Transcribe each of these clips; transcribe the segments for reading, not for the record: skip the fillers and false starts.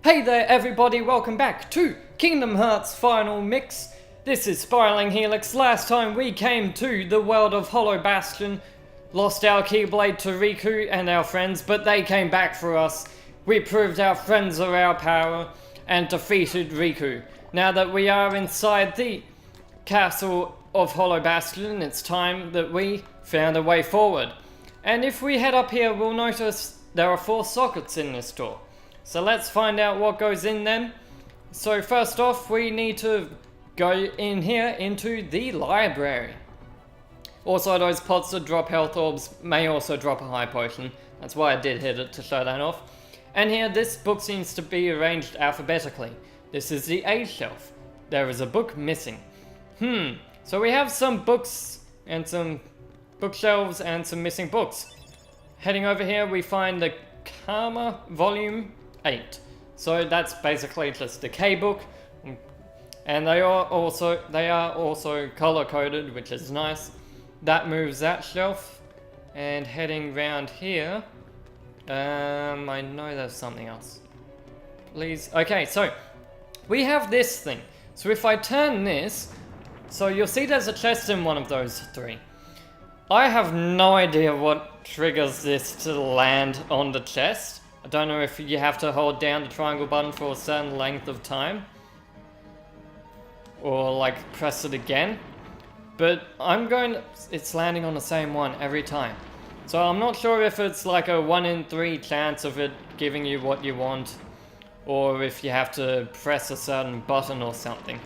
Hey there everybody, welcome back to Kingdom Hearts Final Mix. This is Spiraling Helix. Last time we came to the world of Hollow Bastion, lost our Keyblade to Riku and our friends, but they came back for us. We proved our friends are our power and defeated Riku. Now that we are inside the castle of Hollow Bastion, it's time that we found a way forward. And if we head up here, we'll notice there are 4 sockets in this door. So let's find out what goes in them. So first off, we need to go in here into the library. Also, those pots that drop health orbs may also drop a high potion. That's why I did hit it to show that off. And here, this book seems to be arranged alphabetically. This is the A shelf. There is a book missing. So we have some books and some bookshelves and some missing books. Heading over here, we find the Karma Volume 8. So that's basically just the K book, and they are also color coded, which is nice. That moves that shelf, and heading round here, I know there's something else. Please, okay, so we have this thing. So if I turn this, so you'll see there's a chest in one of those 3. I have no idea what triggers this to land on the chest. I don't know if you have to hold down the triangle button for a certain length of time, or like press it again, but it's landing on the same one every time. So I'm not sure if it's like a 1 in 3 chance of it giving you what you want, or if you have to press a certain button or something.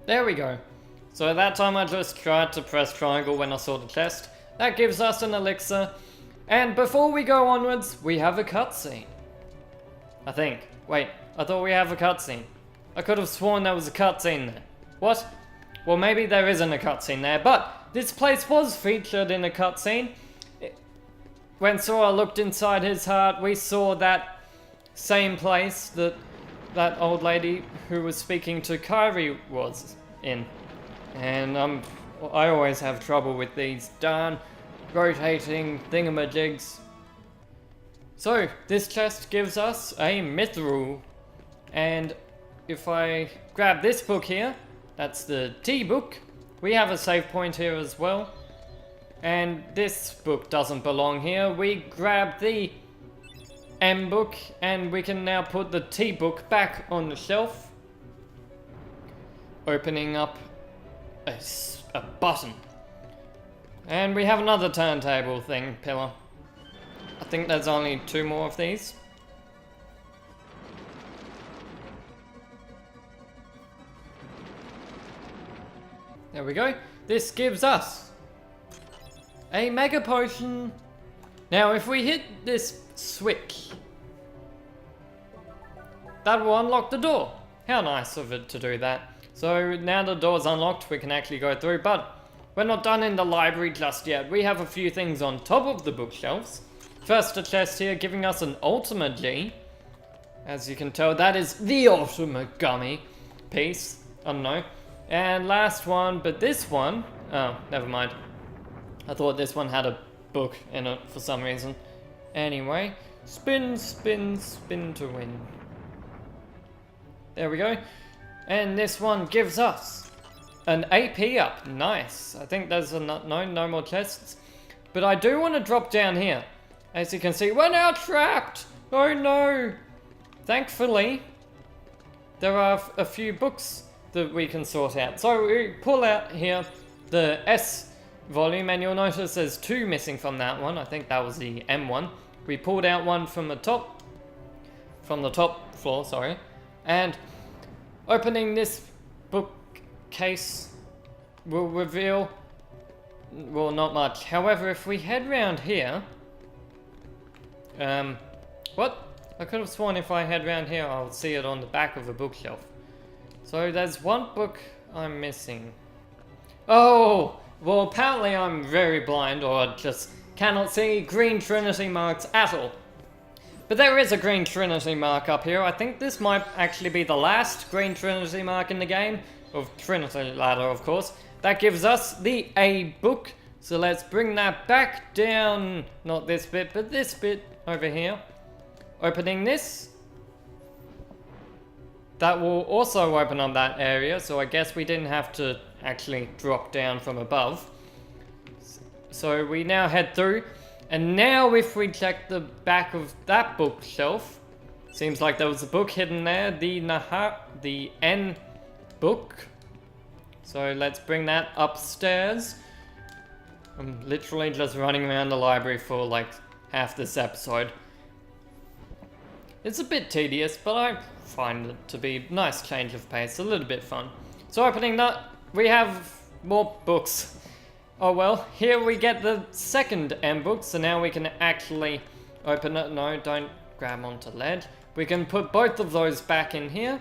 There we go. So that time I just tried to press triangle when I saw the chest. That gives us an elixir. And before we go onwards, we have a cutscene. I think. Wait, I thought we have a cutscene. I could have sworn there was a cutscene there. What? Well, maybe there isn't a cutscene there, but this place was featured in a cutscene. When Sora looked inside his heart, we saw that same place that that old lady who was speaking to Kairi was in. And I always have trouble with these darn rotating thingamajigs. So this chest gives us a mithril, and if I grab this book here, that's the T book. We have a save point here as well, and this book doesn't belong here. We grab the M book and we can now put the T book back on the shelf, opening up a button. And we have another turntable thing, pillar. I think there's only 2 more of these. There we go. This gives us a mega potion. Now if we hit this switch, that will unlock the door. How nice of it to do that. So now the door's unlocked, we can actually go through, but we're not done in the library just yet. We have a few things on top of the bookshelves. First, a chest here giving us an Ultimate G. As you can tell, that is the ultimate gummy piece. I don't know. And last one, but this one, oh, never mind. I thought this one had a book in it for some reason. Anyway, spin, spin, spin to win. There we go. And this one gives us an AP up. Nice. I think there's no more chests. But I do want to drop down here. As you can see, we're now trapped. Oh no. Thankfully, there are a few books that we can sort out. So we pull out here the S volume, and you'll notice there's 2 missing from that one. I think that was the M one. We pulled out one from the top floor, sorry. And opening this bookcase will reveal, well, not much. However, if we head round here, what? I could have sworn if I head round here, I'll see it on the back of the bookshelf. So there's 1 book I'm missing. Oh, well, apparently I'm very blind, or just cannot see green Trinity marks at all. But there is a green Trinity mark up here. I think this might actually be the last green Trinity mark in the game. Of Trinity Ladder, of course. That gives us the A book. So let's bring that back down. Not this bit, but this bit over here. Opening this. that will also open up that area, so I guess we didn't have to actually drop down from above. So we now head through, and now if we check the back of that bookshelf, seems like there was a book hidden there, the N book. So let's bring that upstairs. I'm literally just running around the library for like half this episode. It's a bit tedious, but I find it to be a nice change of pace, a little bit fun. So opening that, we have more books. Oh well, here we get the second M book, so now we can actually open it. No, don't grab onto ledge. We can put both of those back in here.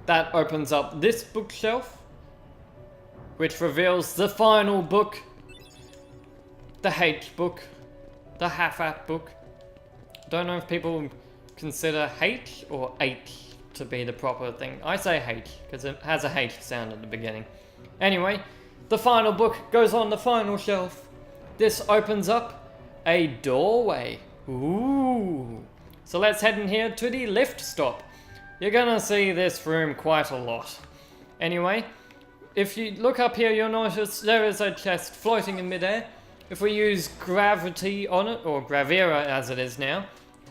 That opens up this bookshelf, which reveals the final book. The H book. The half-at book. Don't know if people consider H or H to be the proper thing. I say H, because it has a H sound at the beginning. Anyway, the final book goes on the final shelf. This opens up a doorway. Ooh. So let's head in here to the lift stop. You're gonna see this room quite a lot. Anyway, if you look up here, you'll notice there is a chest floating in midair. If we use gravity on it, or Gravira as it is now,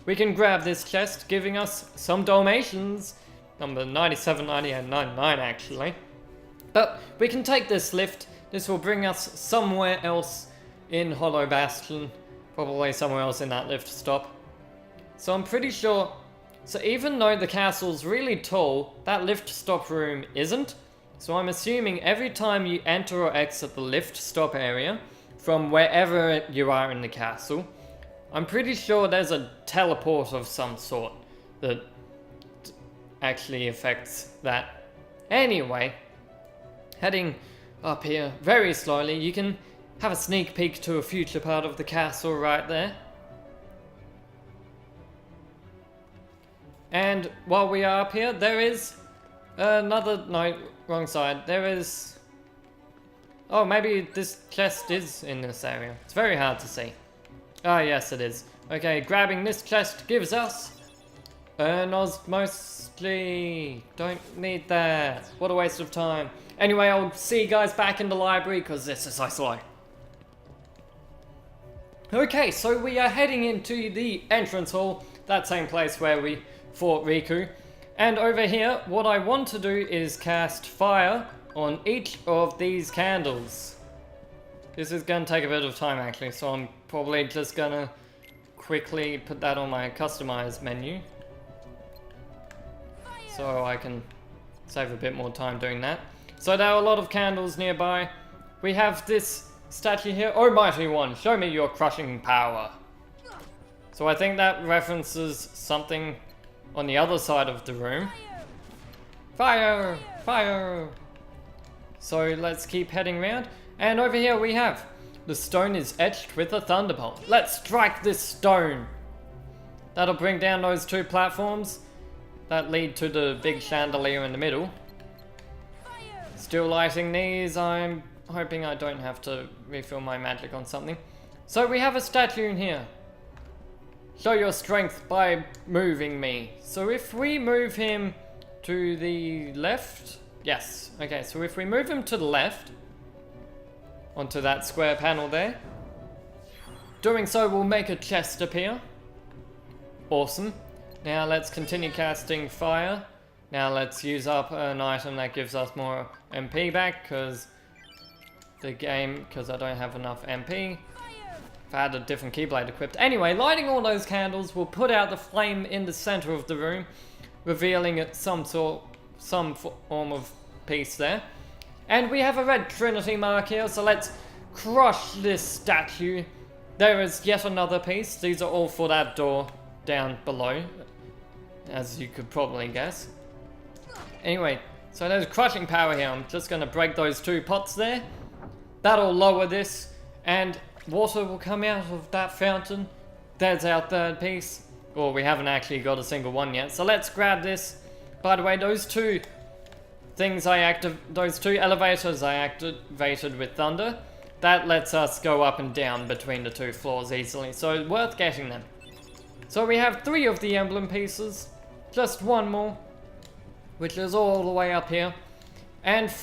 we can grab this chest, giving us some Dalmatians. Number 97, 98, 99 actually. But we can take this lift. This will bring us somewhere else in Hollow Bastion. Probably somewhere else in that lift stop. So I'm pretty sure... So even though the castle's really tall, that lift stop room isn't. So I'm assuming every time you enter or exit the lift stop area, from wherever you are in the castle, I'm pretty sure there's a teleport of some sort that actually affects that. Anyway, heading up here very slowly, you can have a sneak peek to a future part of the castle right there. And while we are up here, there is another... No, wrong side. There is... Oh, maybe this chest is in this area. It's very hard to see. Ah, yes, it is. Okay, grabbing this chest gives us an osmosly. Don't need that. What a waste of time. Anyway, I'll see you guys back in the library because this is so slow. Okay, so we are heading into the entrance hall, that same place where we fought Riku. And over here, what I want to do is cast fire on each of these candles. This is going to take a bit of time actually, so I'm probably just going to quickly put that on my customize menu. So I can save a bit more time doing that. So there are a lot of candles nearby. We have this statue here. Oh, mighty one, show me your crushing power. So I think that references something on the other side of the room. Fire! Fire! So let's keep heading around. And over here we have the stone is etched with a thunderbolt. Let's strike this stone. That'll bring down those two platforms that lead to the big chandelier in the middle. Still lighting these. I'm hoping I don't have to refill my magic on something. So we have a statue in here. Show your strength by moving me. So if we move him to the left... Yes, okay, so if we move him to the left, onto that square panel there, doing so will make a chest appear. Awesome. Now let's continue casting fire. Now let's use up an item that gives us more MP back, because I don't have enough MP. If I had a different keyblade equipped. Anyway, lighting all those candles will put out the flame in the center of the room, revealing it some form of peace there. And we have a red Trinity mark here, so let's crush this statue. There is yet another piece. These are all for that door down below, as you could probably guess. Anyway, so there's crushing power here. I'm just going to break those two pots there. That'll lower this, and water will come out of that fountain. There's our third piece. Or we haven't actually got a single one yet. So let's grab this. By the way, those two things those two elevators I activated with thunder. that lets us go up and down between the two floors easily, so worth getting them. So we have 3 of the emblem pieces, just 1 more, which is all the way up here. And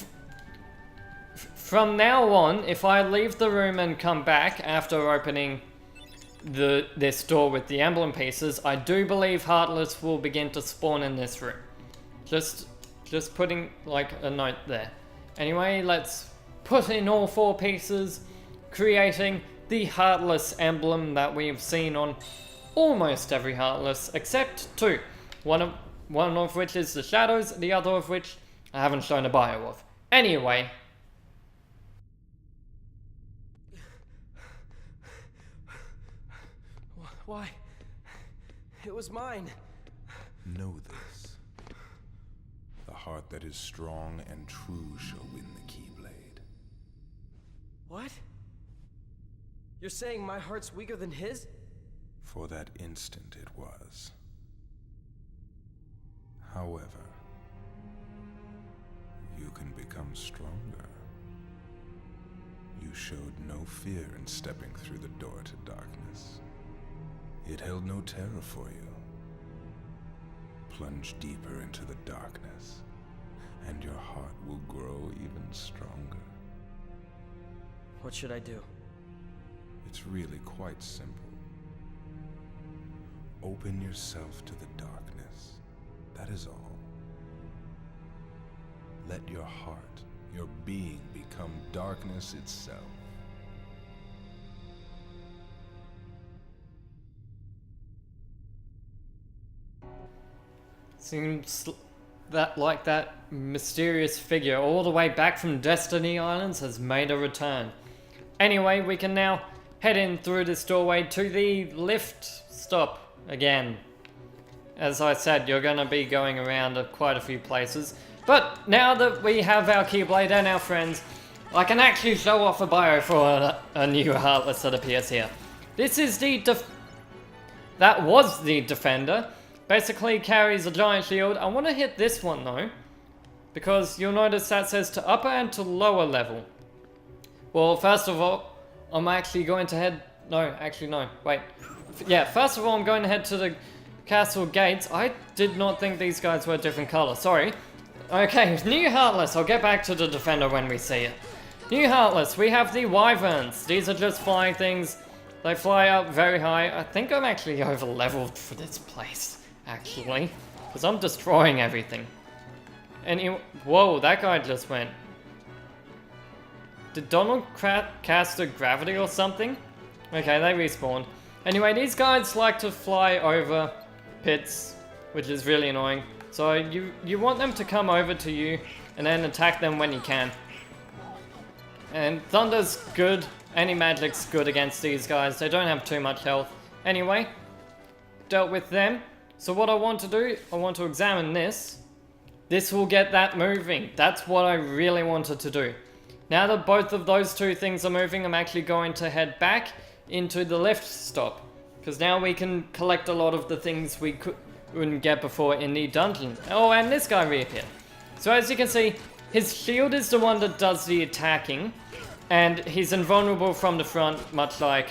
from now on, if I leave the room and come back after opening this door with the emblem pieces, I do believe Heartless will begin to spawn in this room. Just putting like a note there. Anyway, let's put in all 4 pieces, creating the Heartless emblem that we've seen on almost every Heartless except 2. One of which is the Shadows, the other of which I haven't shown a bio of. Anyway. Why? It was mine. Know this. The heart that is strong and true shall win the Keyblade. What? You're saying my heart's weaker than his? For that instant it was. However, you can become stronger. You showed no fear in stepping through the door to darkness. It held no terror for you. Plunge deeper into the darkness, and your heart will grow even stronger. What should I do? It's really quite simple. Open yourself to the darkness. That is all. Let your heart, your being, become darkness itself. Seems that mysterious figure all the way back from Destiny Islands has made a return. Anyway, we can now head in through this doorway to the lift stop again. As I said, you're going to be going around quite a few places. But now that we have our Keyblade and our friends, I can actually show off a bio for a new Heartless that appears here. This is that was the Defender. Basically carries a giant shield. I want to hit this one though, because you'll notice that says to upper and to lower level. Well, first of all, I'm actually going to head... wait. Yeah, first of all, I'm going to head to the castle gates. I did not think these guys were a different color, sorry. Okay, new Heartless. I'll get back to the Defender when we see it. New Heartless, we have the Wyverns. These are just flying things. They fly up very high. I think I'm actually over leveled for this place, actually, because I'm destroying everything. And whoa, that guy just went. Did Donald cast a gravity or something? Okay, they respawned. Anyway, these guys like to fly over pits, which is really annoying. So you want them to come over to you and then attack them when you can. And Thunder's good. Anti-Magic's good against these guys. They don't have too much health. Anyway, dealt with them. So what I want to do, I want to examine this. This will get that moving. That's what I really wanted to do. Now that both of those 2 things are moving, I'm actually going to head back into the lift stop. Because now we can collect a lot of the things we couldn't get before in the dungeon. Oh, and this guy reappeared. So as you can see, his shield is the one that does the attacking. And he's invulnerable from the front, much like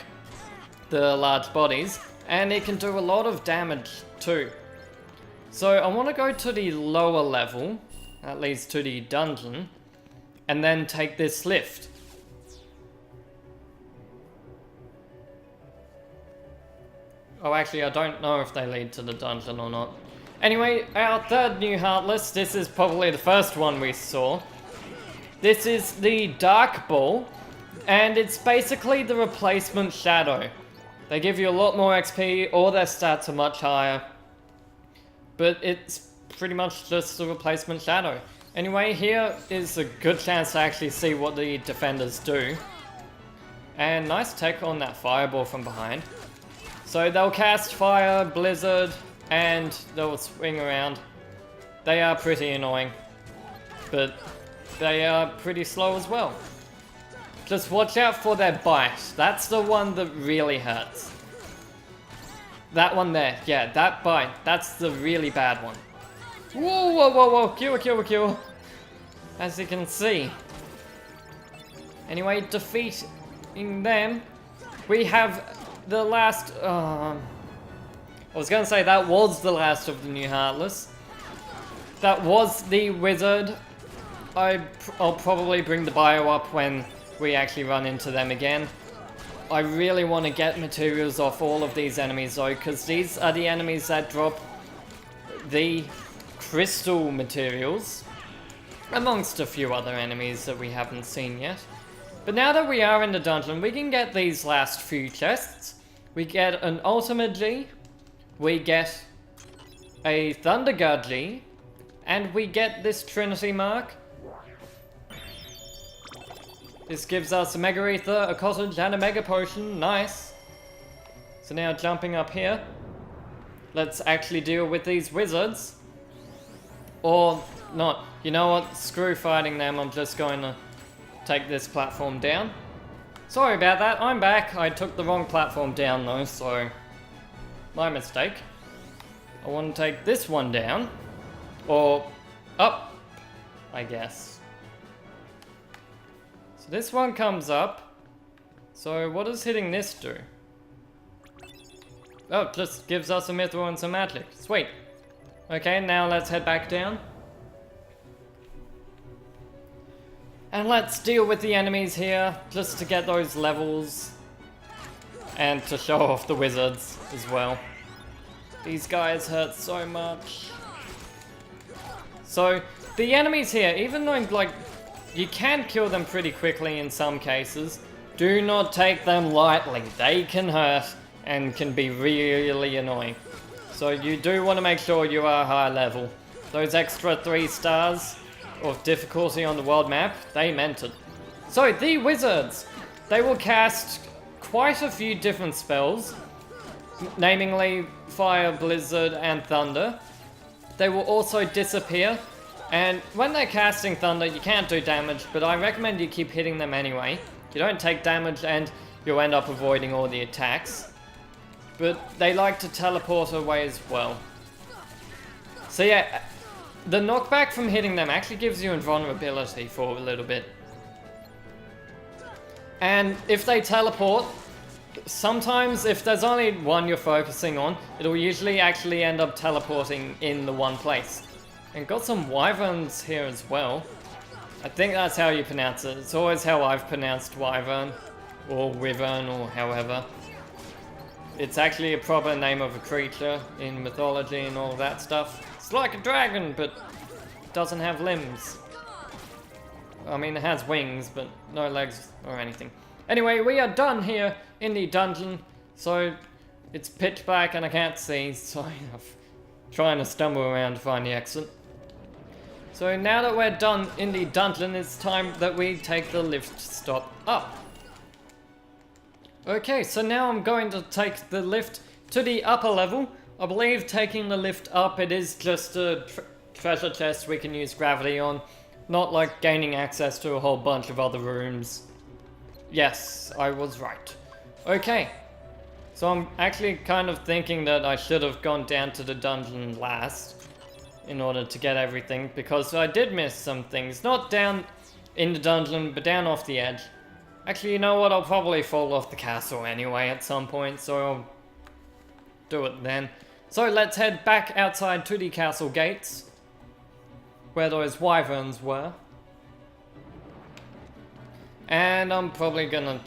the large bodies. And it can do a lot of damage too. So I want to go to the lower level, that leads to the dungeon, and then take this lift. Oh, actually, I don't know if they lead to the dungeon or not. Anyway, our third new Heartless, this is probably the first one we saw. This is the Dark Ball, and it's basically the replacement Shadow. They give you a lot more XP, all their stats are much higher. But it's pretty much just the replacement Shadow. Anyway, here is a good chance to actually see what the defenders do. And nice tech on that fireball from behind. So they'll cast fire, blizzard, and they'll swing around. They are pretty annoying, but they are pretty slow as well. Just watch out for their bite. That's the one that really hurts. That one there, yeah, that bite. That's the really bad one. Whoa, whoa, whoa, whoa, kill, kill, kill. As you can see. Anyway, defeat defeating them, we have the last... I was gonna say that was the last of the New Heartless. That was the wizard. I'll probably bring the bio up when we actually run into them again. I really want to get materials off all of these enemies though, because these are the enemies that drop the crystal materials, amongst a few other enemies that we haven't seen yet. But now that we are in the dungeon, we can get these last few chests. We get an Ultimate G, we get a Thunder Guard G, and we get this Trinity Mark. This gives us a Mega Ether, a Cottage, and a Mega Potion. Nice. So now jumping up here, let's actually deal with these wizards. Or not. You know what? Screw fighting them. I'm just going to take this platform down. Sorry about that. I'm back. I took the wrong platform down though, so my mistake. I want to take this one down. Or up, I guess. So this one comes up. So what does hitting this do? Oh, it just gives us a mithril and some magic. Sweet. Okay, now let's head back down. And let's deal with the enemies here, just to get those levels. And to show off the wizards as well. These guys hurt so much. So, the enemies here, even though, like, you can kill them pretty quickly in some cases, do not take them lightly. They can hurt and can be really annoying. So you do want to make sure you are high level. Those extra 3 stars of difficulty on the world map, they meant it. So the wizards, they will cast quite a few different spells, namely Fire, Blizzard, and Thunder. They will also disappear. And when they're casting Thunder, you can't do damage, but I recommend you keep hitting them anyway. You don't take damage and you'll end up avoiding all the attacks. But they like to teleport away as well. So yeah, the knockback from hitting them actually gives you invulnerability for a little bit. And if they teleport, sometimes if there's only one you're focusing on, it'll usually actually end up teleporting in the one place. And got some wyverns here as well. I think that's how you pronounce it. It's always how I've pronounced wyvern, or wyvern, or however. It's actually a proper name of a creature in mythology and all that stuff. It's like a dragon, but doesn't have limbs. I mean, it has wings, but no legs or anything. Anyway, we are done here in the dungeon. So, it's pitch black and I can't see, so I'm trying to stumble around to find the exit. So now that we're done in the dungeon, it's time that we take the lift stop up. Okay, so now I'm going to take the lift to the upper level. I believe taking the lift up, it is just a treasure chest we can use gravity on. Not like gaining access to a whole bunch of other rooms. Yes, I was right. Okay, so I'm actually kind of thinking that I should have gone down to the dungeon last in order to get everything, because I did miss some things. Not down in the dungeon, but down off the edge. Actually, you know what? I'll probably fall off the castle anyway at some point, so I'll do it then. So let's head back outside to the castle gates, where those wyverns were. And I'm probably gonna...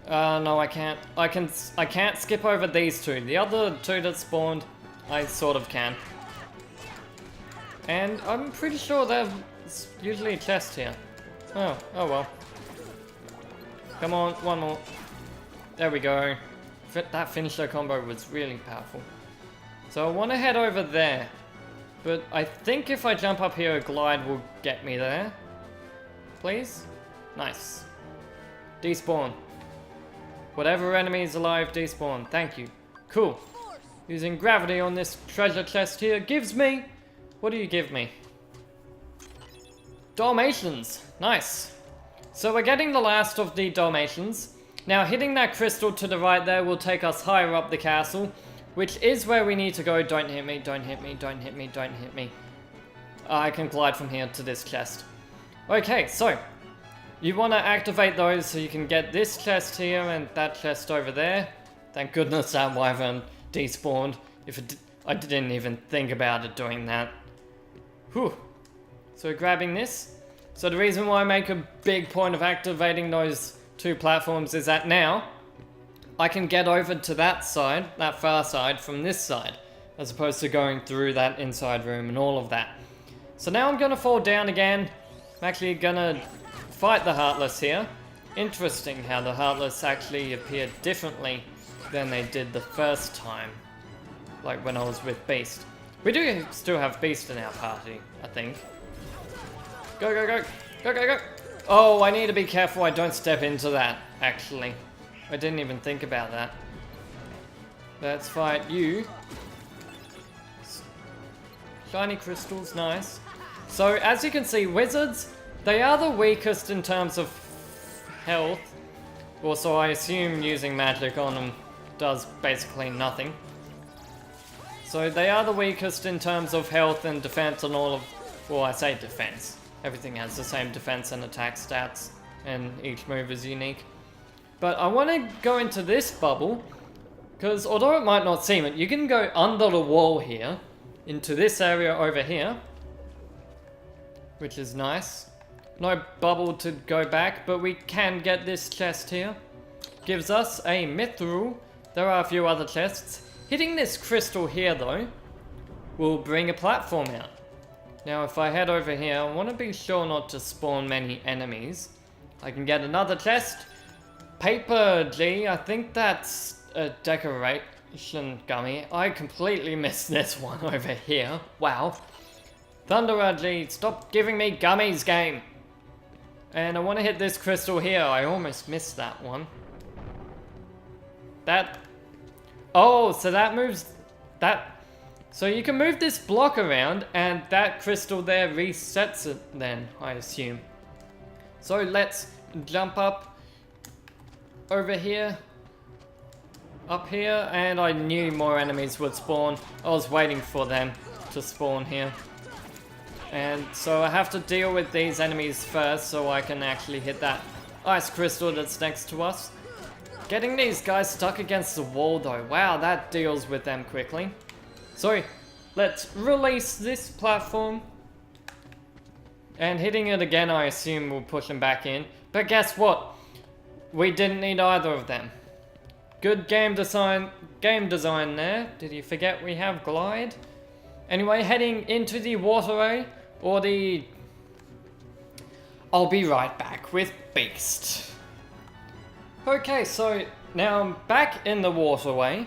no, I can't. I can't skip over these two. The other two that spawned, I sort of can. And I'm pretty sure there's usually a chest here. Oh well. Come on, one more. There we go. That finisher combo was really powerful. So I want to head over there. But I think if I jump up here, a glide will get me there. Please? Nice. Despawn. Whatever enemy is alive, despawn. Thank you. Cool. Using gravity on this treasure chest here gives me... What do you give me? Dalmatians. Nice. So we're getting the last of the Dalmatians. Now hitting that crystal to the right there will take us higher up the castle, which is where we need to go. Don't hit me, don't hit me, don't hit me, don't hit me. I can glide from here to this chest. Okay, so you want to activate those so you can get this chest here and that chest over there. Thank goodness that wyvern despawned. I didn't even think about it doing that. Whew. So grabbing this. So the reason why I make a big point of activating those 2 platforms is that now I can get over to that side, that far side, from this side, as opposed to going through that inside room and all of that. So now I'm gonna fall down again. I'm actually gonna fight the Heartless here. Interesting how the Heartless actually appeared differently than they did the first time. Like when I was with Beast. We do still have Beast in our party, I think. Go, go, go! Go, go, go! Oh, I need to be careful I don't step into that, actually. I didn't even think about that. Let's fight you. Shiny crystals, nice. So, as you can see, wizards, they are the weakest in terms of health. Also, I assume using magic on them does basically nothing. So, they are the weakest in terms of health and defense and all of... Well, I say defense. Everything has the same defense and attack stats, and each move is unique. But I want to go into this bubble, because although it might not seem it, you can go under the wall here, into this area over here, which is nice. No bubble to go back, but we can get this chest here. Gives us a mithril. There are a few other chests. Hitting this crystal here, though, will bring a platform out. Now, if I head over here, I want to be sure not to spawn many enemies. I can get another chest. Paper G, I think that's a decoration gummy. I completely missed this one over here. Wow. Thunderer G, stop giving me gummies, game. And I want to hit this crystal here. I almost missed that one. That... Oh, so that moves... That... So you can move this block around and that crystal there resets it then, I assume. So let's jump up over here, up here, and I knew more enemies would spawn. I was waiting for them to spawn here. And so I have to deal with these enemies first so I can actually hit that ice crystal that's next to us. Getting these guys stuck against the wall though, wow, that deals with them quickly. So, let's release this platform. And hitting it again, I assume, will push them back in. But guess what? We didn't need either of them. Good game design there. Did you forget we have glide? Anyway, heading into the waterway, or the... I'll be right back with Beast. Okay, so now I'm back in the waterway.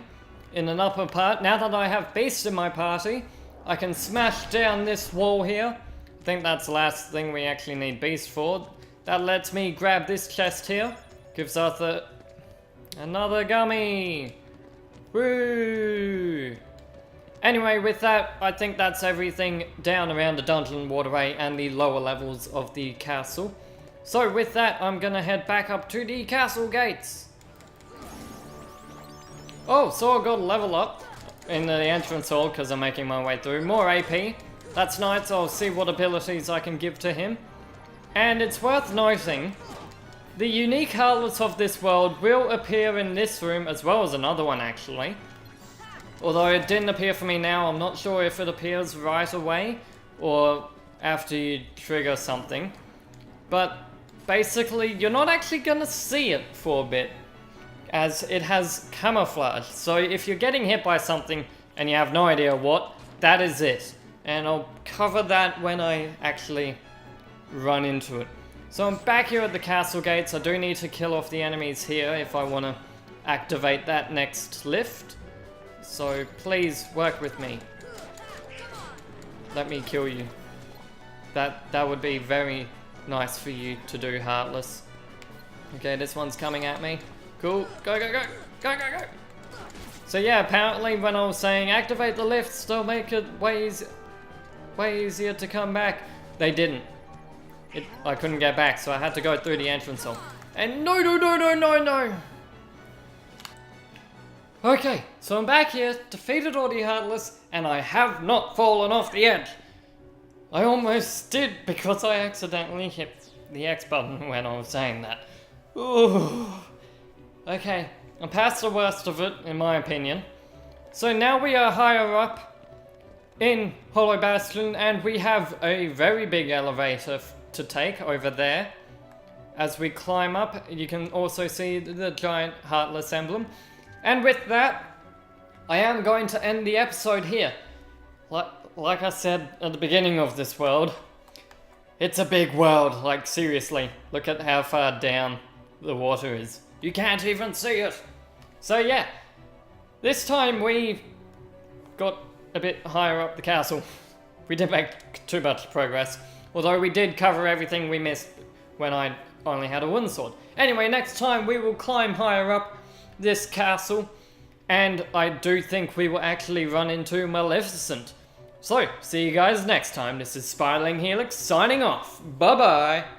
In an upper part. Now that I have Beast in my party, I can smash down this wall here. I think that's the last thing we actually need Beast for. That lets me grab this chest here. Gives us another gummy. Woo! Anyway, with that, I think that's everything down around the dungeon waterway and the lower levels of the castle. So with that, I'm gonna head back up to the castle gates. Oh, so I got a level up in the entrance hall because I'm making my way through. More AP. That's nice. I'll see what abilities I can give to him. And it's worth noting, the unique Heartless of this world will appear in this room as well as another one actually. Although it didn't appear for me now, I'm not sure if it appears right away or after you trigger something. But basically, you're not actually gonna see it for a bit, as it has camouflage. So if you're getting hit by something and you have no idea what, that is it. And I'll cover that when I actually run into it. So I'm back here at the castle gates. I do need to kill off the enemies here if I want to activate that next lift. So please work with me. Let me kill you. That would be very nice for you to do, Heartless. Okay, this one's coming at me. Cool. Go, go, go. Go, go, go. So yeah, apparently when I was saying activate the lifts, they'll make it way easier to come back. They didn't. I couldn't get back, so I had to go through the entrance hall. And no. Okay, so I'm back here, defeated all the Heartless, and I have not fallen off the edge. I almost did because I accidentally hit the X button when I was saying that. Ooh. Okay, I'm past the worst of it, in my opinion. So now we are higher up in Hollow Bastion, and we have a very big elevator to take over there. As we climb up, you can also see the giant Heartless emblem. And with that, I am going to end the episode here. Like I said at the beginning of this world, it's a big world, like seriously. Look at how far down the water is. You can't even see it. So yeah, this time we got a bit higher up the castle. We didn't make too much progress, although we did cover everything we missed when I only had a wooden sword. Anyway, next time we will climb higher up this castle, and I do think we will actually run into Maleficent. So, see you guys next time. This is Spiraling Helix signing off. Bye bye.